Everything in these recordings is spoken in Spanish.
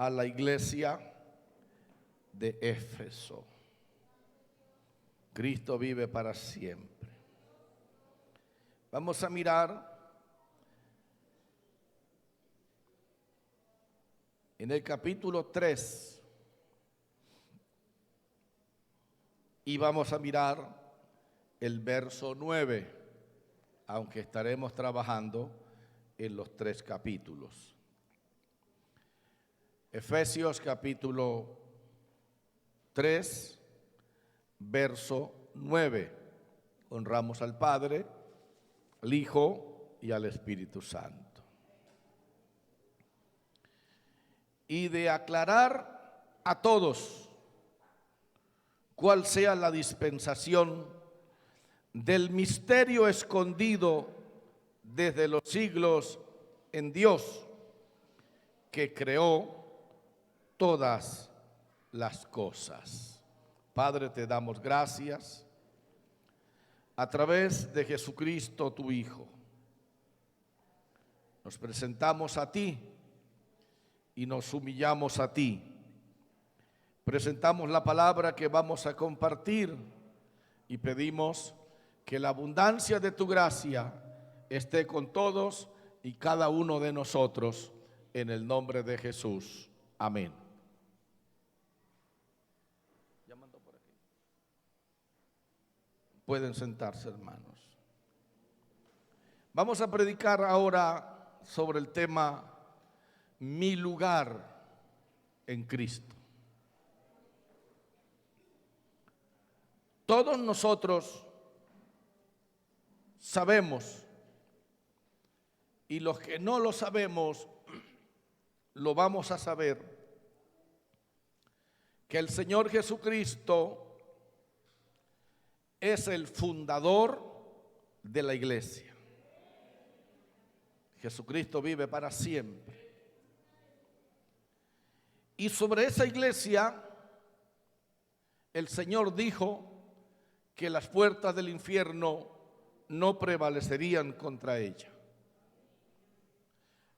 a la iglesia de Éfeso. Cristo vive para siempre. Vamos a mirar en el capítulo 3 y vamos a mirar el verso 9, aunque estaremos trabajando en los 3 capítulos. Efesios capítulo 3, verso 9. Honramos al Padre, al Hijo y al Espíritu Santo. Y de aclarar a todos cuál sea la dispensación del misterio escondido desde los siglos en Dios, que creó todas las cosas. Padre, te damos gracias a través de Jesucristo, tu Hijo. Nos presentamos a ti y nos humillamos a ti. Presentamos la palabra que vamos a compartir y pedimos que la abundancia de tu gracia esté con todos y cada uno de nosotros, en el nombre de Jesús. Amén. Pueden sentarse, hermanos. Vamos a predicar ahora sobre el tema mi lugar en Cristo. Todos nosotros sabemos, y los que no lo sabemos, lo vamos a saber, que el Señor Jesucristo es el fundador de la iglesia. Jesucristo vive para siempre. Y sobre esa iglesia, el Señor dijo que las puertas del infierno no prevalecerían contra ella.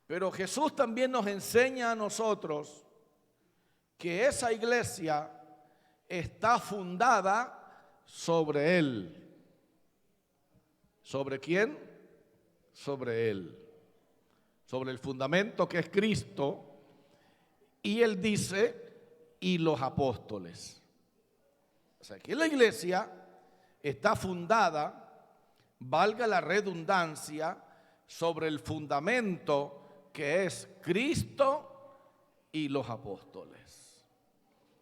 Pero Jesús también nos enseña a nosotros que esa iglesia está fundada sobre Él. ¿Sobre quién? Sobre Él. Sobre el fundamento que es Cristo. Y Él dice, y los apóstoles. O sea, que la iglesia está fundada, valga la redundancia, sobre el fundamento que es Cristo y los apóstoles.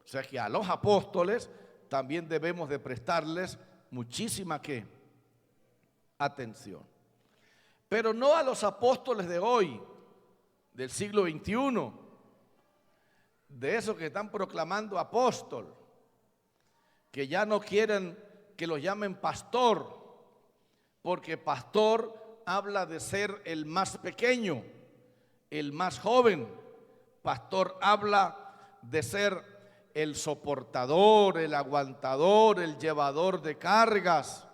O sea que a los apóstoles también debemos de prestarles muchísima ¿qué? Atención. Pero no a los apóstoles de hoy, del siglo XXI, de esos que están proclamando apóstol, que ya no quieren que los llamen pastor, porque pastor habla de ser el más pequeño, el más joven. Pastor habla de ser el soportador, el aguantador, el llevador de cargas,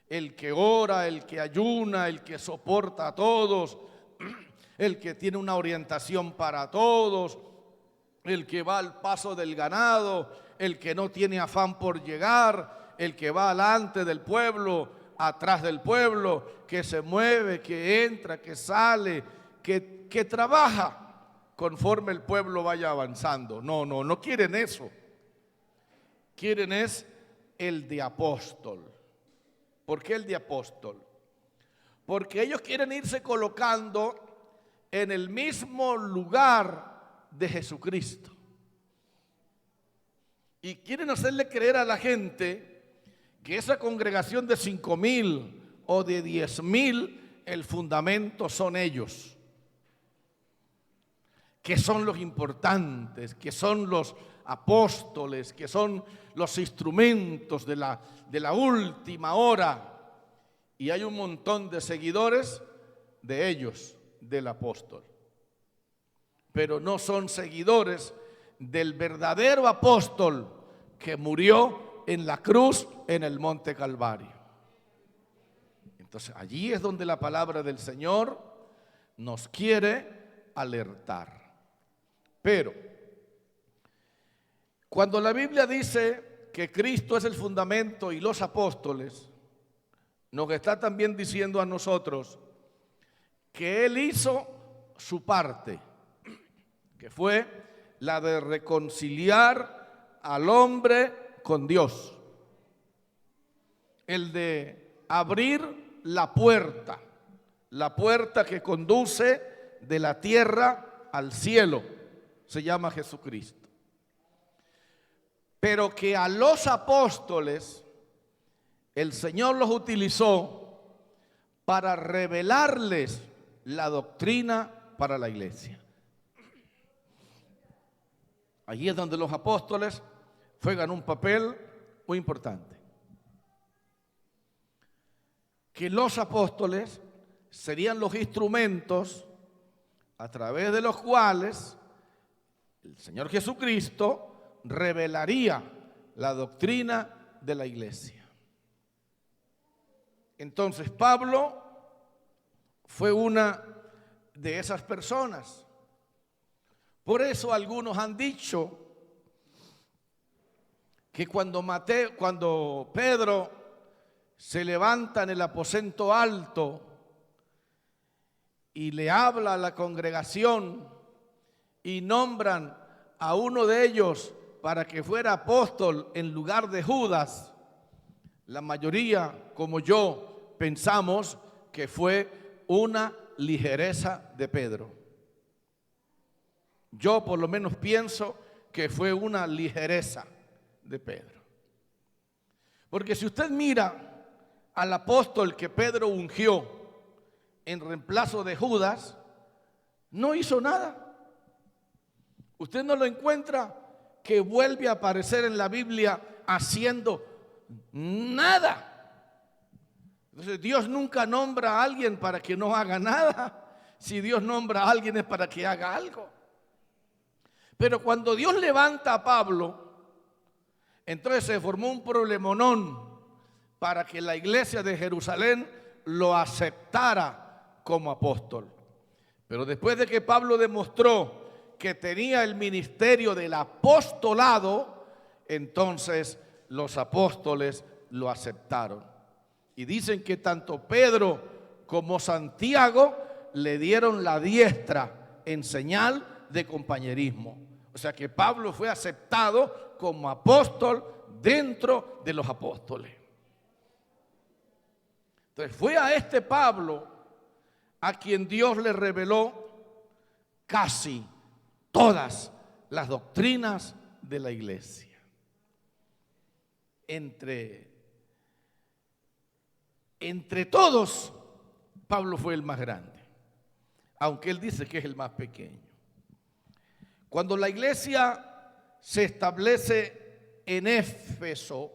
el que ora, el que ayuna, el que soporta a todos, el que tiene una orientación para todos, el que va al paso del ganado, el que no tiene afán por llegar, el que va delante del pueblo, atrás del pueblo, que se mueve, que entra, que sale, que trabaja conforme el pueblo vaya avanzando. No quieren eso. Quieren es el de apóstol. ¿Por qué el de apóstol? Porque ellos quieren irse colocando en el mismo lugar de Jesucristo. Y quieren hacerle creer a la gente que esa congregación de 5,000 o de 10,000, el fundamento son ellos, que son los importantes, que son los apóstoles, que son los instrumentos de la última hora. Y hay un montón de seguidores de ellos, del apóstol. Pero no son seguidores del verdadero apóstol que murió en la cruz en el Monte Calvario. Entonces allí es donde la palabra del Señor nos quiere alertar. Pero cuando la Biblia dice que Cristo es el fundamento y los apóstoles, nos está también diciendo a nosotros que Él hizo su parte, que fue la de reconciliar al hombre con Dios, el de abrir la puerta que conduce de la tierra al cielo, se llama Jesucristo. Pero que a los apóstoles el Señor los utilizó para revelarles la doctrina para la iglesia. Allí es donde los apóstoles juegan un papel muy importante. Que los apóstoles serían los instrumentos a través de los cuales el Señor Jesucristo revelaría la doctrina de la iglesia. Entonces Pablo fue una de esas personas. Por eso algunos han dicho que cuando Pedro se levanta en el aposento alto y le habla a la congregación y nombran a uno de ellos para que fuera apóstol en lugar de Judas, la mayoría, como yo, pensamos que fue una ligereza de Pedro. Yo por lo menos pienso que fue una ligereza de Pedro. Porque si usted mira al apóstol que Pedro ungió en reemplazo de Judas, no hizo nada. Usted no lo encuentra que vuelve a aparecer en la Biblia haciendo nada. Entonces Dios nunca nombra a alguien para que no haga nada. Si Dios nombra a alguien es para que haga algo. Pero cuando Dios levanta a Pablo, entonces se formó un problemonón para que la iglesia de Jerusalén lo aceptara como apóstol. Pero después de que Pablo demostró que tenía el ministerio del apostolado, entonces los apóstoles lo aceptaron. Y dicen que tanto Pedro como Santiago le dieron la diestra en señal de compañerismo. O sea que Pablo fue aceptado como apóstol dentro de los apóstoles. Entonces fue a este Pablo a quien Dios le reveló casi todas las doctrinas de la iglesia. Entre todos, Pablo fue el más grande, aunque él dice que es el más pequeño. Cuando la iglesia se establece en Éfeso,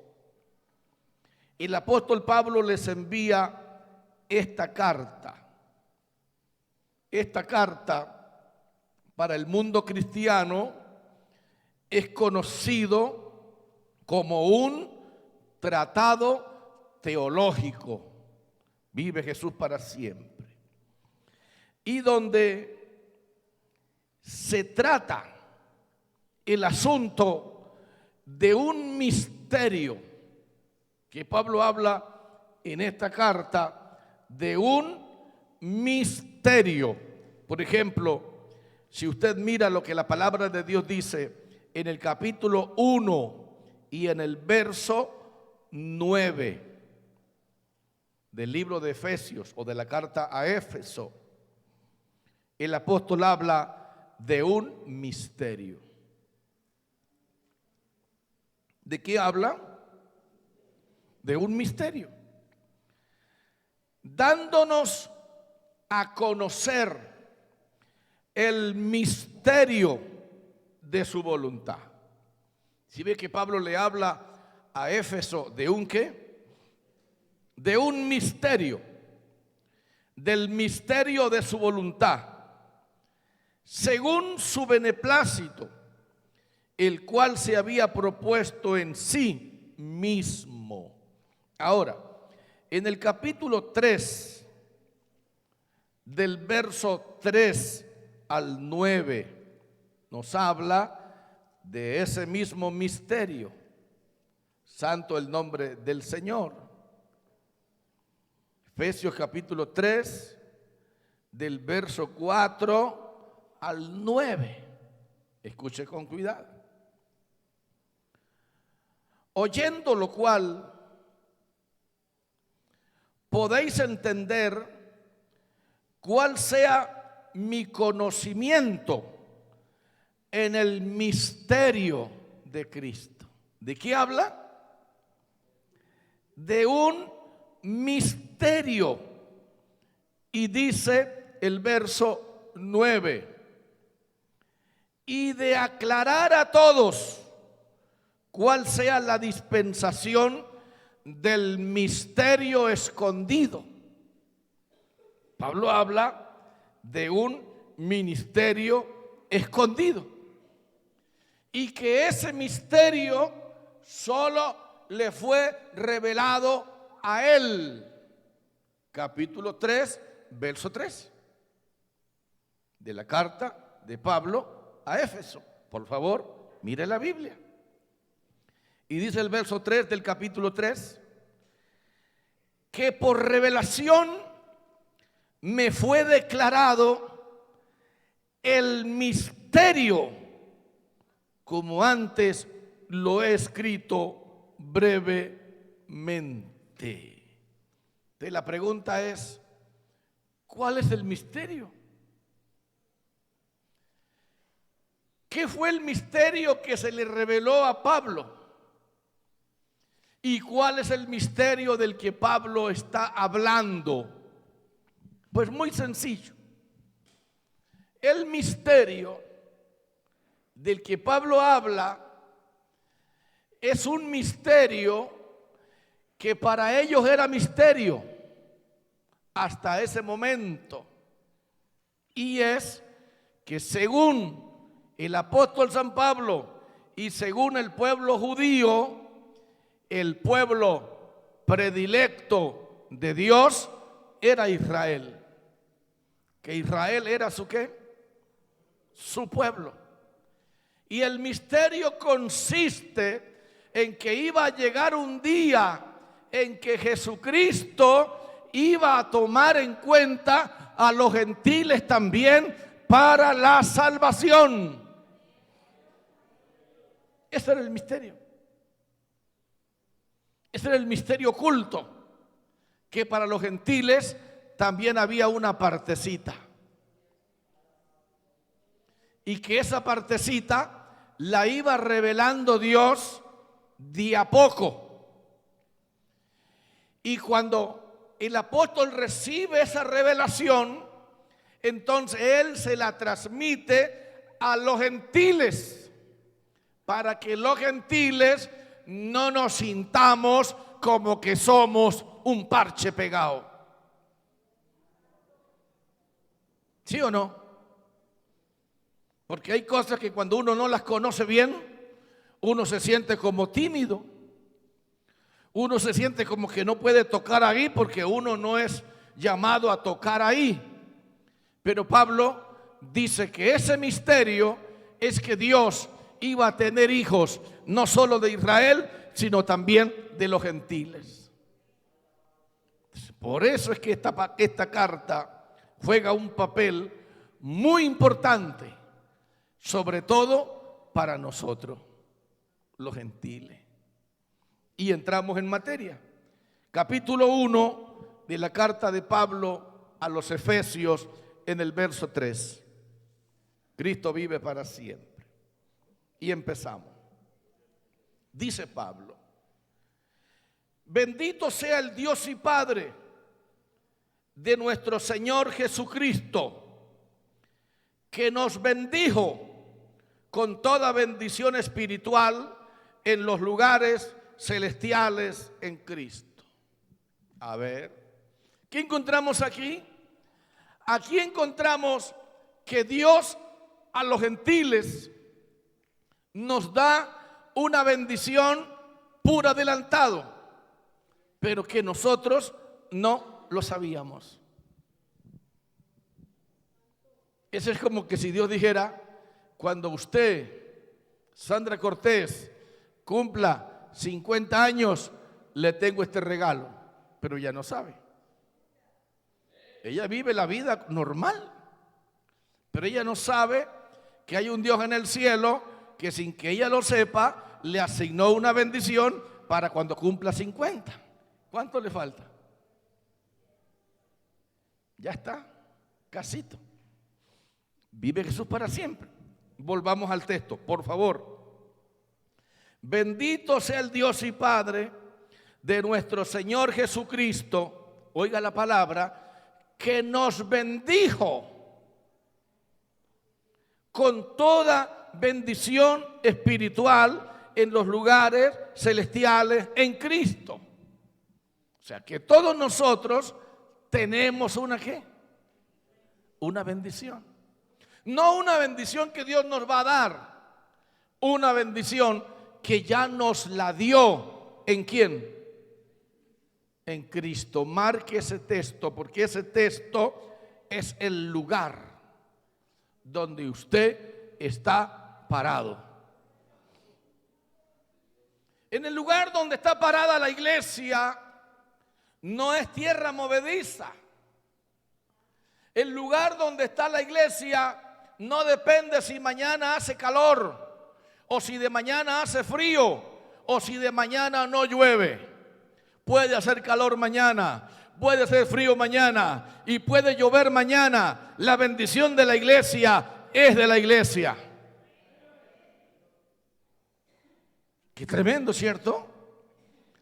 el apóstol Pablo les envía esta carta. Esta carta para el mundo cristiano es conocido como un tratado teológico. Vive Jesús para siempre. Y donde se trata el asunto de un misterio, que Pablo habla en esta carta de un misterio. Por ejemplo, si usted mira lo que la palabra de Dios dice en el capítulo 1 y en el verso 9 del libro de Efesios o de la carta a Éfeso, el apóstol habla de un misterio. ¿De qué habla? De un misterio. Dándonos a conocer el misterio de su voluntad. Si ve que Pablo le habla a Éfeso de un ¿qué? De un misterio, del misterio de su voluntad, según su beneplácito, el cual se había propuesto en sí mismo. Ahora, en el capítulo 3, del verso 3 al 9, nos habla de ese mismo misterio. Santo el nombre del Señor. Efesios capítulo 3, del verso 4 al 9. Escuche con cuidado. Oyendo lo cual, podéis entender cuál sea mi conocimiento en el misterio de Cristo. ¿De qué habla? De un misterio. Y dice el verso 9, y de aclarar a todos cuál sea la dispensación del misterio escondido. Pablo habla de un ministerio escondido y que ese misterio solo le fue revelado a él. Capítulo 3, verso 3 de la carta de Pablo a Éfeso. Por favor, mire la Biblia. Y dice el verso 3 del capítulo 3, que por revelación me fue declarado el misterio, como antes lo he escrito brevemente. Entonces la pregunta es, ¿cuál es el misterio? ¿Qué fue el misterio que se le reveló a Pablo? ¿Y cuál es el misterio del que Pablo está hablando? Pues muy sencillo. El misterio del que Pablo habla es un misterio que para ellos era misterio hasta ese momento. Y es que según el apóstol San Pablo y según el pueblo judío, el pueblo predilecto de Dios era Israel. Que Israel era su ¿qué? Su pueblo. Y el misterio consiste en que iba a llegar un día en que Jesucristo iba a tomar en cuenta a los gentiles también para la salvación. Ese era el misterio. Ese era el misterio oculto, que para los gentiles también había una partecita. Y que esa partecita la iba revelando Dios de a poco. Y cuando el apóstol recibe esa revelación, entonces él se la transmite a los gentiles, para que los gentiles no nos sintamos como que somos un parche pegado. ¿Sí o no? Porque hay cosas que cuando uno no las conoce bien, uno se siente como tímido. Uno se siente como que no puede tocar ahí porque uno no es llamado a tocar ahí. Pero Pablo dice que ese misterio es que Dios iba a tener hijos, no solo de Israel, sino también de los gentiles. Por eso es que esta carta juega un papel muy importante, sobre todo para nosotros, los gentiles. Y entramos en materia. Capítulo 1 de la carta de Pablo a los Efesios, en el verso 3. Cristo vive para siempre. Y empezamos. Dice Pablo: bendito sea el Dios y Padre de nuestro Señor Jesucristo, que nos bendijo con toda bendición espiritual en los lugares celestiales en Cristo. A ver, ¿qué encontramos aquí? Aquí encontramos que Dios a los gentiles nos da una bendición por adelantado, pero que nosotros no lo sabíamos. Eso es como que si Dios dijera: cuando usted, Sandra Cortés, cumpla 50 años, le tengo este regalo. Pero ella no sabe. Ella vive la vida normal, pero ella no sabe que hay un Dios en el cielo que sin que ella lo sepa, le asignó una bendición para cuando cumpla 50. ¿Cuánto le falta? Ya está, casito. Vive Jesús para siempre. Volvamos al texto, por favor. Bendito sea el Dios y Padre de nuestro Señor Jesucristo, oiga la palabra, que nos bendijo con toda bendición espiritual en los lugares celestiales en Cristo. O sea que todos nosotros tenemos una ¿qué? Una bendición. No una bendición que Dios nos va a dar, una bendición que ya nos la dio. ¿En quién? En Cristo. Marque ese texto, porque ese texto es el lugar donde usted está parado. En el lugar donde está parada la iglesia no es tierra movediza. El lugar donde está la iglesia no depende si mañana hace calor, o si de mañana hace frío, o si de mañana no llueve. Puede hacer calor mañana, puede hacer frío mañana y puede llover mañana. La bendición de la iglesia es de la iglesia. Qué tremendo, ¿cierto?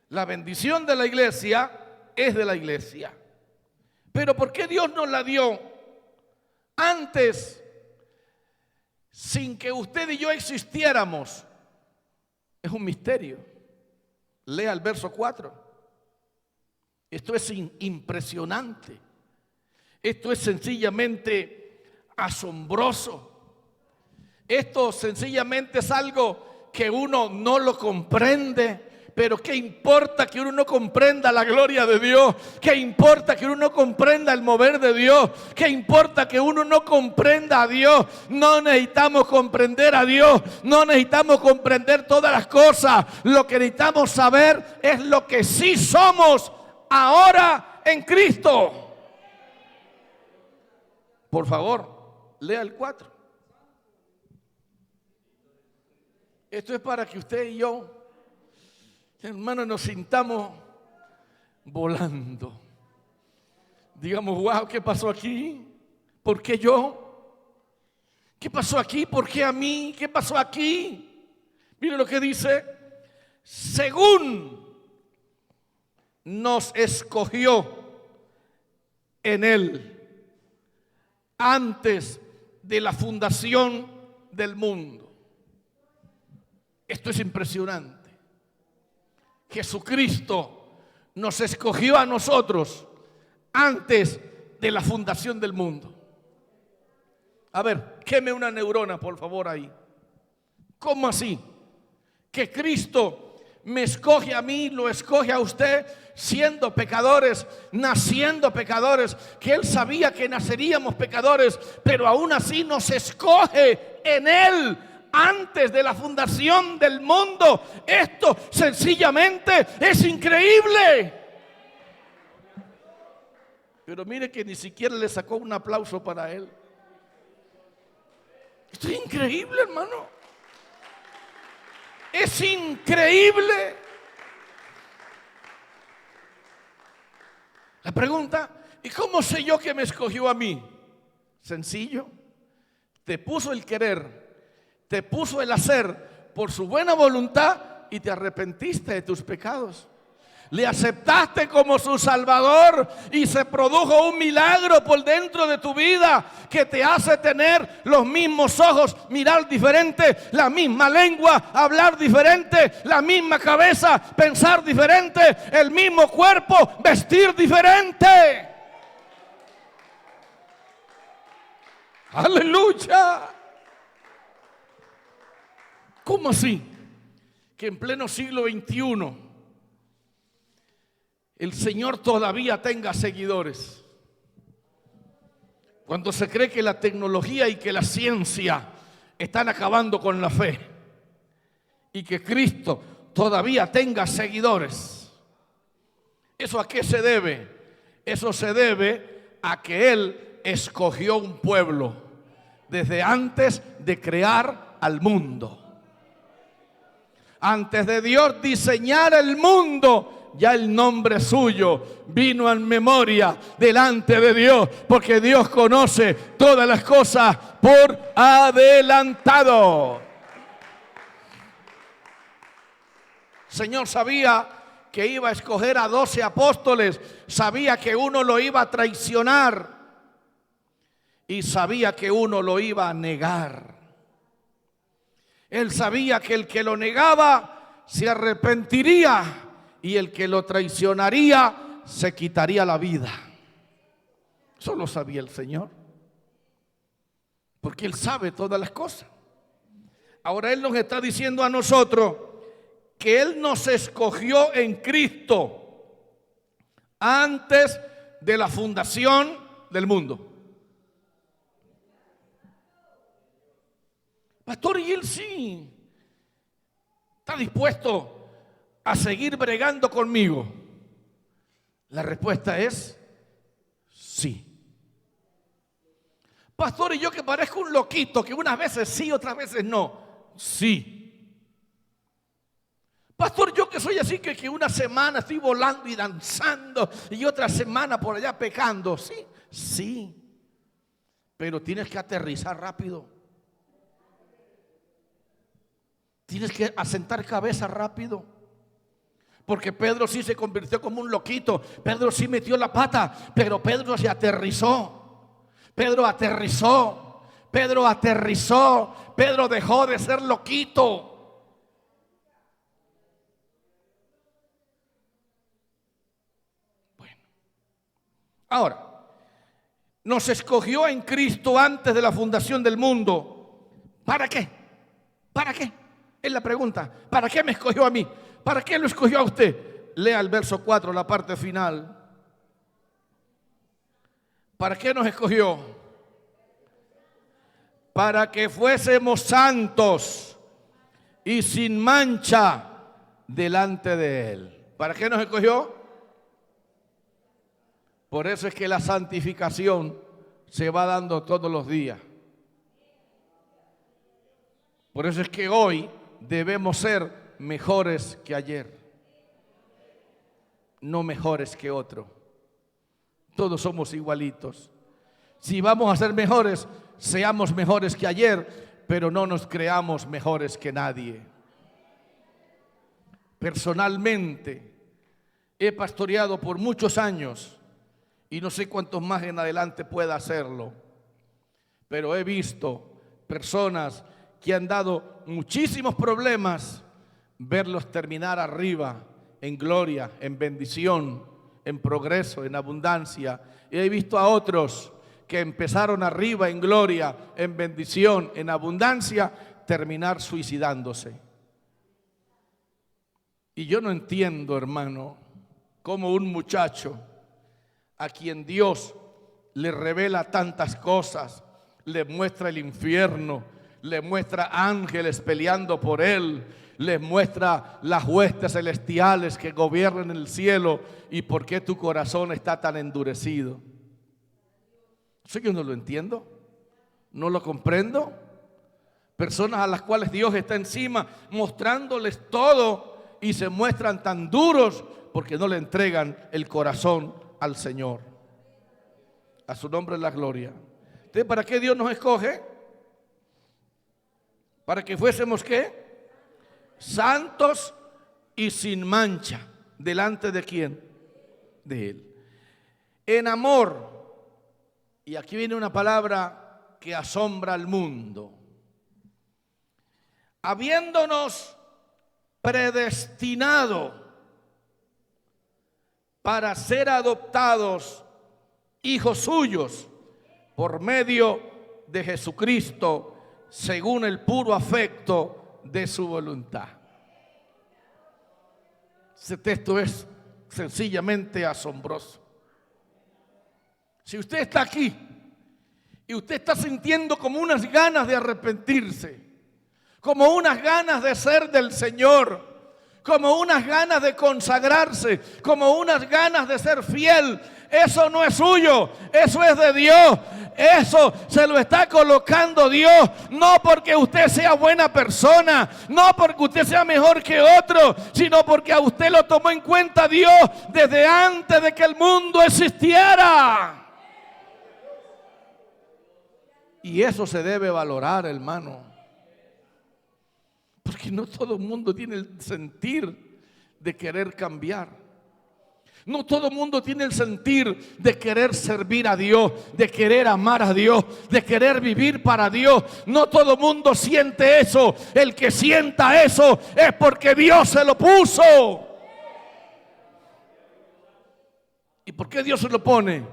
La bendición de la iglesia es de la iglesia. Pero ¿por qué Dios nos la dio antes, sin que usted y yo existiéramos? Es un misterio. Lea el verso 4. Esto es impresionante. Esto es sencillamente asombroso. Esto sencillamente es algo que uno no lo comprende. Pero ¿qué importa que uno no comprenda la gloria de Dios? ¿Qué importa que uno no comprenda el mover de Dios? ¿Qué importa que uno no comprenda a Dios? No necesitamos comprender a Dios. No necesitamos comprender todas las cosas. Lo que necesitamos saber es lo que sí somos ahora en Cristo. Por favor, lea el 4. Esto es para que usted y yo, hermanos, nos sintamos volando. Digamos, wow, ¿qué pasó aquí? ¿Por qué yo? ¿Qué pasó aquí? ¿Por qué a mí? ¿Qué pasó aquí? Mire lo que dice. Según nos escogió en Él antes de la fundación del mundo. Esto es impresionante. Jesucristo nos escogió a nosotros antes de la fundación del mundo. A ver, queme una neurona, por favor, ahí. ¿Cómo así? Que Cristo me escoge a mí, lo escoge a usted, siendo pecadores, naciendo pecadores, que Él sabía que naceríamos pecadores, pero aún así nos escoge en Él antes de la fundación del mundo. Esto sencillamente es increíble. Pero mire que ni siquiera le sacó un aplauso para Él. Esto es increíble, hermano. Es increíble. La pregunta, ¿y cómo sé yo que me escogió a mí? Sencillo. Te puso el querer, te puso el hacer por su buena voluntad y te arrepentiste de tus pecados. Le aceptaste como su Salvador y se produjo un milagro por dentro de tu vida que te hace tener los mismos ojos, mirar diferente, la misma lengua, hablar diferente, la misma cabeza, pensar diferente, el mismo cuerpo, vestir diferente. ¡Aleluya! ¿Cómo así? Que en pleno siglo XXI el Señor todavía tenga seguidores. Cuando se cree que la tecnología y que la ciencia están acabando con la fe y que Cristo todavía tenga seguidores. ¿Eso a qué se debe? Eso se debe a que Él escogió un pueblo desde antes de crear al mundo. Antes de Dios diseñar el mundo, ya el nombre suyo vino en memoria delante de Dios, porque Dios conoce todas las cosas por adelantado. El Señor sabía que iba a escoger a 12 apóstoles, sabía que uno lo iba a traicionar y sabía que uno lo iba a negar. Él sabía que el que lo negaba se arrepentiría y el que lo traicionaría se quitaría la vida. Eso lo sabía el Señor, porque Él sabe todas las cosas. Ahora Él nos está diciendo a nosotros que Él nos escogió en Cristo antes de la fundación del mundo. Pastor, ¿y Él sí está dispuesto a seguir bregando conmigo? La respuesta es sí. Pastor, ¿y yo que parezco un loquito, que unas veces sí, otras veces no? Sí. Pastor, yo que soy así que una semana estoy volando y danzando y otra semana por allá pecando. Sí, sí. Pero tienes que aterrizar rápido. Tienes que asentar cabeza rápido. Porque Pedro sí se convirtió como un loquito. Pedro sí metió la pata, pero Pedro se aterrizó. Pedro aterrizó. Pedro aterrizó. Pedro dejó de ser loquito. Bueno. Ahora, nos escogió en Cristo antes de la fundación del mundo. ¿Para qué? ¿Para qué? Es la pregunta. ¿Para qué me escogió a mí? ¿Para qué lo escogió a usted? Lea el verso 4, la parte final. ¿Para qué nos escogió? Para que fuésemos santos y sin mancha delante de Él. ¿Para qué nos escogió? Por eso es que la santificación se va dando todos los días. Por eso es que hoy debemos ser mejores que ayer, no mejores que otro. Todos somos igualitos. Si vamos a ser mejores, seamos mejores que ayer, pero no nos creamos mejores que nadie. Personalmente, he pastoreado por muchos años y no sé cuántos más en adelante pueda hacerlo, pero he visto personas que han dado muchísimos problemas, verlos terminar arriba, en gloria, en bendición, en progreso, en abundancia. Y he visto a otros que empezaron arriba en gloria, en bendición, en abundancia, terminar suicidándose. Y yo no entiendo, hermano, cómo un muchacho a quien Dios le revela tantas cosas, le muestra el infierno, le muestra ángeles peleando por él, les muestra las huestes celestiales que gobiernan el cielo. ¿Y por qué tu corazón está tan endurecido? Eso yo no lo entiendo, no lo comprendo. Personas a las cuales Dios está encima mostrándoles todo y se muestran tan duros porque no le entregan el corazón al Señor. A su nombre la gloria. Entonces, ¿para qué Dios nos escoge? Para que fuésemos ¿qué? Santos y sin mancha. ¿Delante de quién? De Él. En amor. Y aquí viene una palabra que asombra al mundo. Habiéndonos predestinado para ser adoptados hijos suyos por medio de Jesucristo, según el puro afecto de su voluntad. Ese texto es sencillamente asombroso. Si usted está aquí y usted está sintiendo como unas ganas de arrepentirse, como unas ganas de ser del Señor, como unas ganas de consagrarse, como unas ganas de ser fiel, eso no es suyo, eso es de Dios. Eso se lo está colocando Dios, no porque usted sea buena persona, no porque usted sea mejor que otro, sino porque a usted lo tomó en cuenta Dios desde antes de que el mundo existiera. Y eso se debe valorar, hermano. Porque no todo el mundo tiene el sentir de querer cambiar. No todo el mundo tiene el sentir de querer servir a Dios, de querer amar a Dios, de querer vivir para Dios. No todo el mundo siente eso. El que sienta eso es porque Dios se lo puso. ¿Y por qué Dios se lo pone?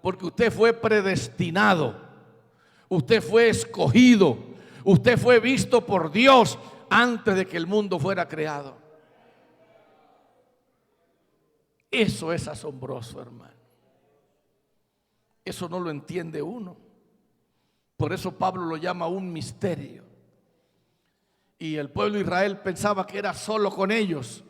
Porque usted fue predestinado, usted fue escogido, usted fue visto por Dios antes de que el mundo fuera creado. Eso es asombroso, hermano. Eso no lo entiende uno. Por eso Pablo lo llama un misterio. Y el pueblo de Israel pensaba que era solo con ellos.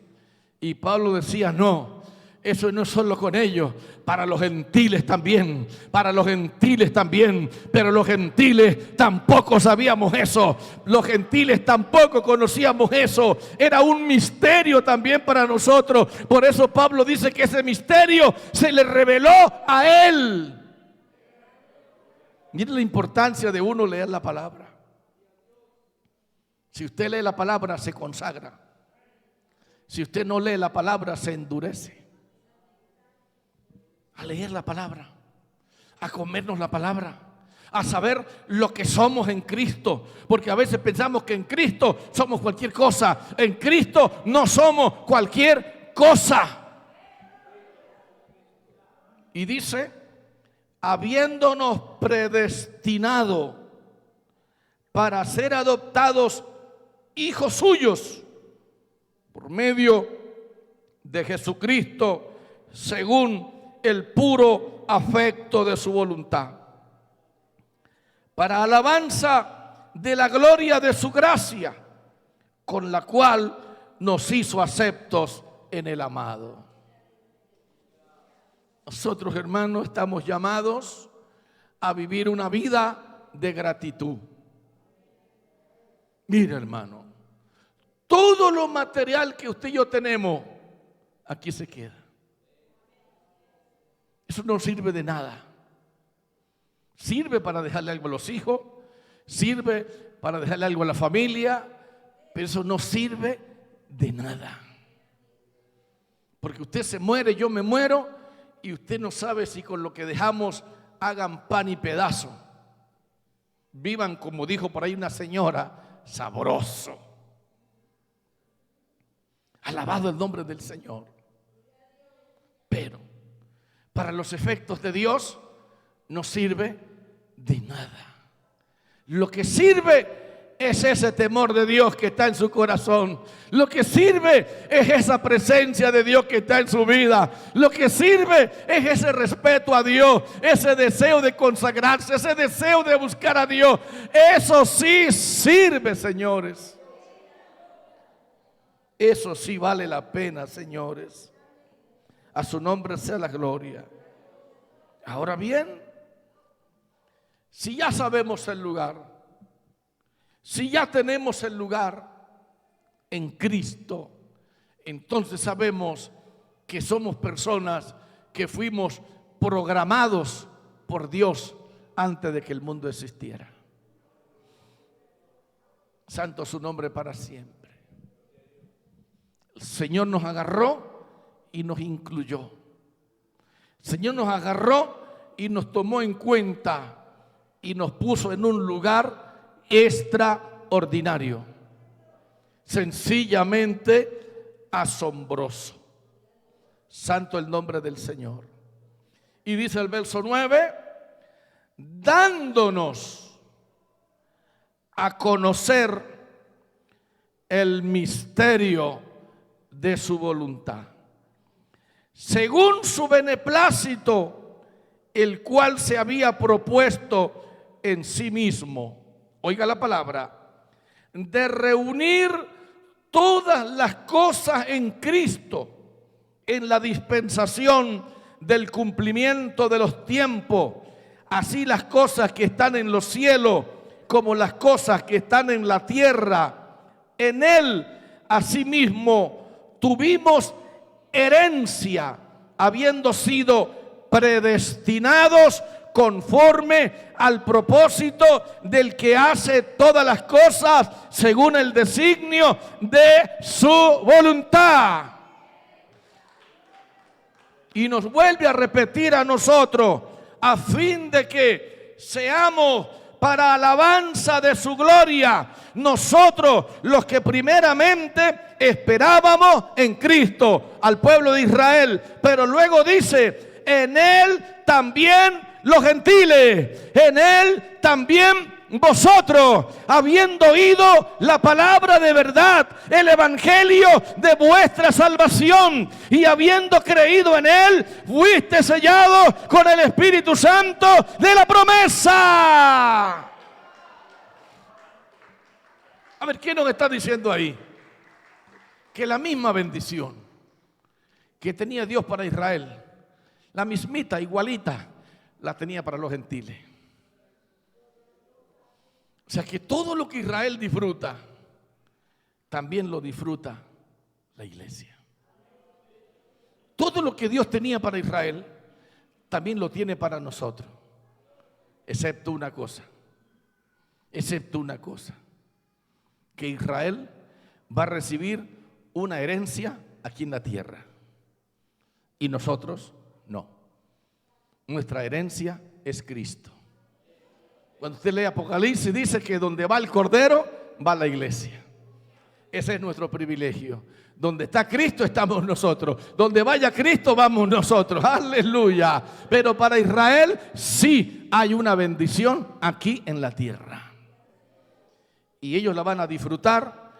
Y Pablo decía, no, eso no es solo con ellos, para los gentiles también, para los gentiles también. Pero los gentiles tampoco sabíamos eso, los gentiles tampoco conocíamos eso. Era un misterio también para nosotros. Por eso Pablo dice que ese misterio se le reveló a él. Miren la importancia de uno leer la palabra. Si usted lee la palabra, se consagra. Si usted no lee la palabra, se endurece. A leer la palabra, a comernos la palabra, a saber lo que somos en Cristo. Porque a veces pensamos que en Cristo somos cualquier cosa. En Cristo no somos cualquier cosa. Y dice, habiéndonos predestinado para ser adoptados hijos suyos por medio de Jesucristo, según el puro afecto de su voluntad, para alabanza de la gloria de su gracia, con la cual nos hizo aceptos en el amado. Nosotros, hermanos, estamos llamados a vivir una vida de gratitud. Mira, hermano, todo lo material que usted y yo tenemos, aquí se queda. Eso no sirve de nada. Sirve para dejarle algo a los hijos, sirve para dejarle algo a la familia, pero eso no sirve de nada. Porque usted se muere, yo me muero, y usted no sabe si con lo que dejamos hagan pan y pedazo. Vivan, como dijo por ahí una señora, sabroso. Alabado el nombre del Señor. Pero para los efectos de Dios no sirve de nada. Lo que sirve es ese temor de Dios que está en su corazón. Lo que sirve es esa presencia de Dios que está en su vida. Lo que sirve es ese respeto a Dios, ese deseo de consagrarse, ese deseo de buscar a Dios. Eso sí sirve, señores. Eso sí vale la pena, señores. A su nombre sea la gloria. Ahora bien, si ya sabemos el lugar, si ya tenemos el lugar en Cristo, entonces sabemos que somos personas que fuimos programados por Dios antes de que el mundo existiera. Santo es su nombre para siempre. El Señor nos agarró y nos incluyó. El Señor nos agarró y nos tomó en cuenta y nos puso en un lugar extraordinario, sencillamente asombroso. Santo el nombre del Señor. Y dice el verso 9, dándonos a conocer el misterio de su voluntad, según su beneplácito, el cual se había propuesto en sí mismo, oiga la palabra, de reunir todas las cosas en Cristo, en la dispensación del cumplimiento de los tiempos, así las cosas que están en los cielos como las cosas que están en la tierra. En Él, asimismo, tuvimos herencia, habiendo sido predestinados conforme al propósito del que hace todas las cosas según el designio de su voluntad. Y nos vuelve a repetir a nosotros, a fin de que seamos para alabanza de su gloria, nosotros los que primeramente esperábamos en Cristo, al pueblo de Israel. Pero luego dice, en Él también los gentiles, en Él también vosotros, habiendo oído la palabra de verdad, el evangelio de vuestra salvación, y habiendo creído en Él, fuiste sellados con el Espíritu Santo de la promesa. A ver, ¿qué nos está diciendo ahí? Que la misma bendición que tenía Dios para Israel, la mismita, igualita, la tenía para los gentiles. O sea que todo lo que Israel disfruta, también lo disfruta la iglesia. Todo lo que Dios tenía para Israel, también lo tiene para nosotros. Excepto una cosa. Que Israel va a recibir una herencia aquí en la tierra. Y nosotros no. Nuestra herencia es Cristo. Cuando usted lee Apocalipsis, dice que donde va el Cordero, va la iglesia. Ese es nuestro privilegio. Donde está Cristo, estamos nosotros. Donde vaya Cristo, vamos nosotros. Aleluya. Pero para Israel sí hay una bendición aquí en la tierra. Y ellos la van a disfrutar.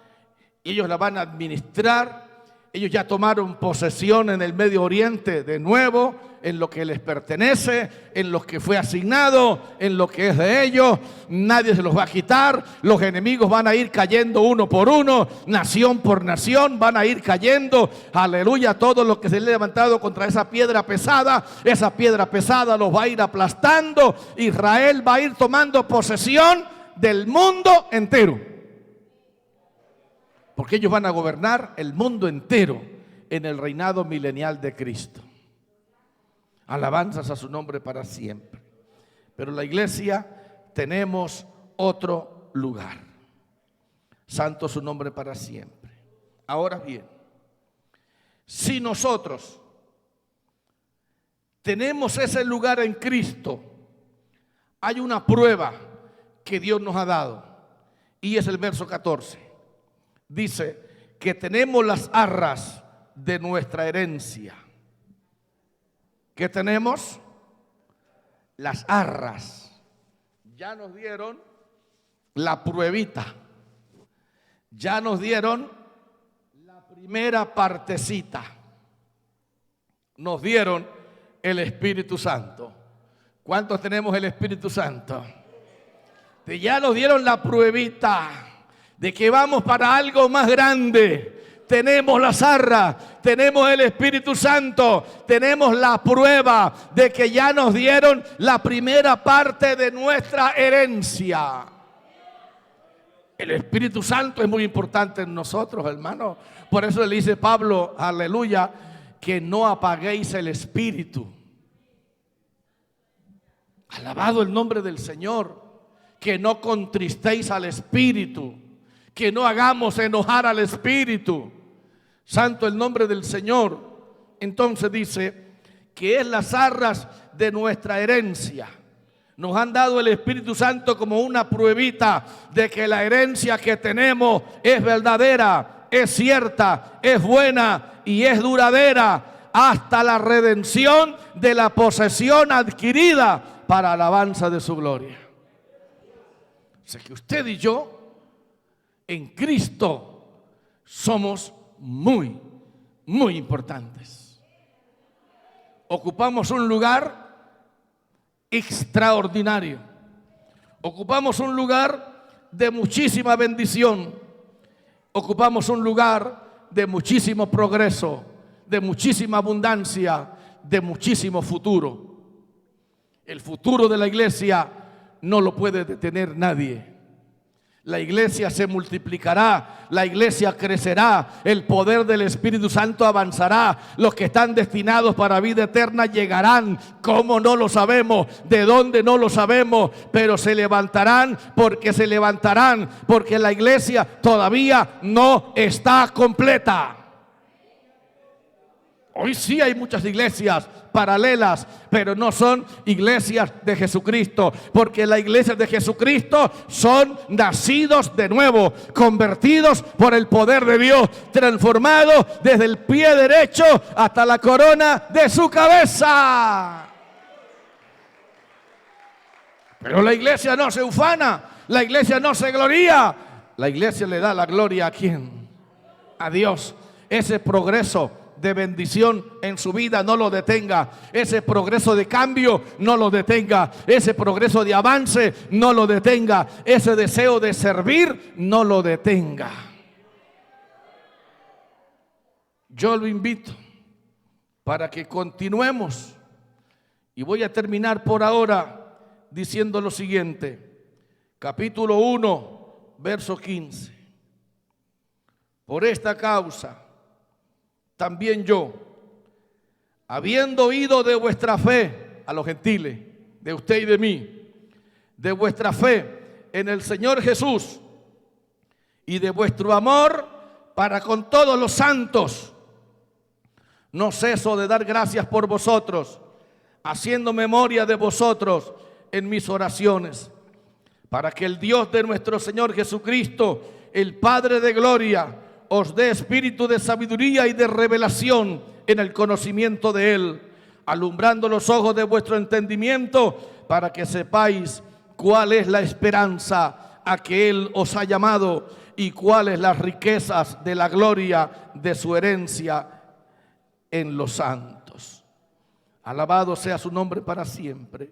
Ellos la van a administrar. Ellos ya tomaron posesión en el Medio Oriente de nuevo, en lo que les pertenece, en lo que fue asignado, en lo que es de ellos. Nadie se los va a quitar. Los enemigos van a ir cayendo uno por uno, nación por nación, van a ir cayendo. Aleluya, todo lo que se le ha levantado contra esa piedra pesada los va a ir aplastando. Israel va a ir tomando posesión del mundo entero. Porque ellos van a gobernar el mundo entero en el reinado milenial de Cristo. Alabanzas a su nombre para siempre. Pero la iglesia tenemos otro lugar. Santo su nombre para siempre. Ahora bien, si nosotros tenemos ese lugar en Cristo, hay una prueba que Dios nos ha dado. Y es el verso 14. Dice que tenemos las arras de nuestra herencia. ¿Qué tenemos? Las arras. Ya nos dieron la pruebita. Ya nos dieron la primera partecita. Nos dieron el Espíritu Santo. ¿Cuántos tenemos el Espíritu Santo? Ya nos dieron la pruebita de que vamos para algo más grande. Tenemos las arras, tenemos el Espíritu Santo, tenemos la prueba de que ya nos dieron la primera parte de nuestra herencia. El Espíritu Santo es muy importante en nosotros, hermano. Por eso le dice Pablo, aleluya, que no apaguéis el Espíritu. Alabado el nombre del Señor. Que no contristéis al Espíritu. Que no hagamos enojar al Espíritu. Santo el nombre del Señor. Entonces dice que es las arras de nuestra herencia. Nos han dado el Espíritu Santo como una pruebita de que la herencia que tenemos es verdadera, es cierta, es buena y es duradera hasta la redención de la posesión adquirida para alabanza de su gloria. O sea que usted y yo en Cristo somos muy, muy importantes. Ocupamos un lugar extraordinario. Ocupamos un lugar de muchísima bendición. Ocupamos un lugar de muchísimo progreso, de muchísima abundancia, de muchísimo futuro. El futuro de la iglesia no lo puede detener nadie. La iglesia se multiplicará, la iglesia crecerá, el poder del Espíritu Santo avanzará. Los que están destinados para vida eterna llegarán. ¿Cómo? No lo sabemos. ¿De dónde? No lo sabemos. Pero se levantarán, porque la iglesia todavía no está completa. Hoy sí hay muchas iglesias paralelas, pero no son iglesias de Jesucristo, porque las iglesias de Jesucristo son nacidos de nuevo, convertidos por el poder de Dios, transformados desde el pie derecho hasta la corona de su cabeza. Pero la iglesia no se ufana, la iglesia no se gloría, la iglesia le da la gloria ¿a quién? A Dios. Ese progreso de bendición en su vida no lo detenga. Ese progreso de cambio no lo detenga. Ese progreso de avance no lo detenga. Ese deseo de servir no lo detenga. Yo lo invito para que continuemos. Y voy a terminar por ahora diciendo lo siguiente. Capítulo 1, verso 15. Por esta causa también yo, habiendo oído de vuestra fe, a los gentiles, de usted y de mí, de vuestra fe en el Señor Jesús y de vuestro amor para con todos los santos, no ceso de dar gracias por vosotros, haciendo memoria de vosotros en mis oraciones, para que el Dios de nuestro Señor Jesucristo, el Padre de gloria, os dé espíritu de sabiduría y de revelación en el conocimiento de Él, alumbrando los ojos de vuestro entendimiento, para que sepáis cuál es la esperanza a que Él os ha llamado y cuáles las riquezas de la gloria de su herencia en los santos. Alabado sea su nombre para siempre.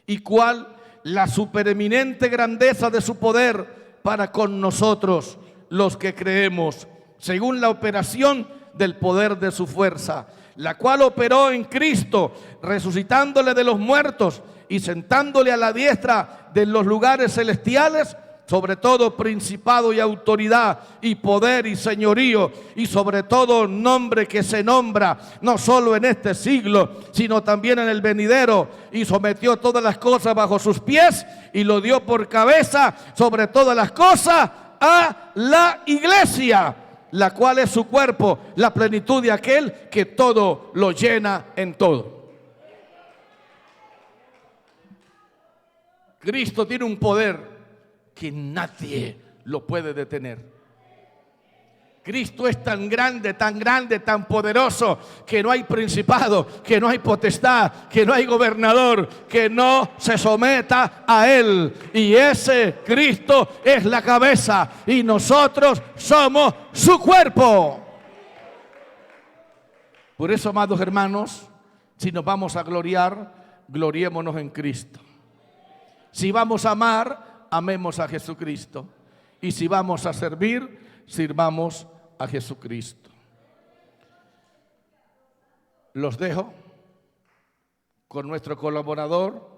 Y cuál la supereminente grandeza de su poder para con nosotros, los que creemos, según la operación del poder de su fuerza, la cual operó en Cristo, resucitándole de los muertos y sentándole a la diestra de los lugares celestiales, sobre todo principado y autoridad y poder y señorío, y sobre todo nombre que se nombra, no solo en este siglo, sino también en el venidero, y sometió todas las cosas bajo sus pies, y lo dio por cabeza sobre todas las cosas a la iglesia, la cual es su cuerpo, la plenitud de aquel que todo lo llena en todo. Cristo tiene un poder que nadie lo puede detener. Cristo es tan grande, tan poderoso, que no hay principado, que no hay potestad, que no hay gobernador, que no se someta a Él. Y ese Cristo es la cabeza y nosotros somos su cuerpo. Por eso, amados hermanos, si nos vamos a gloriar, gloriémonos en Cristo. Si vamos a amar, amemos a Jesucristo. Y si vamos a servir, sirvamos a Jesucristo. Los dejo con nuestro colaborador.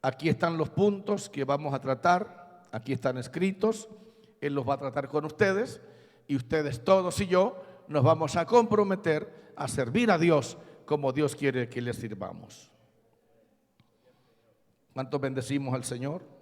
Aquí están los puntos que vamos a tratar. Aquí están escritos. Él los va a tratar con ustedes. Y ustedes todos y yo nos vamos a comprometer a servir a Dios como Dios quiere que le sirvamos. ¿Cuántos bendecimos al Señor?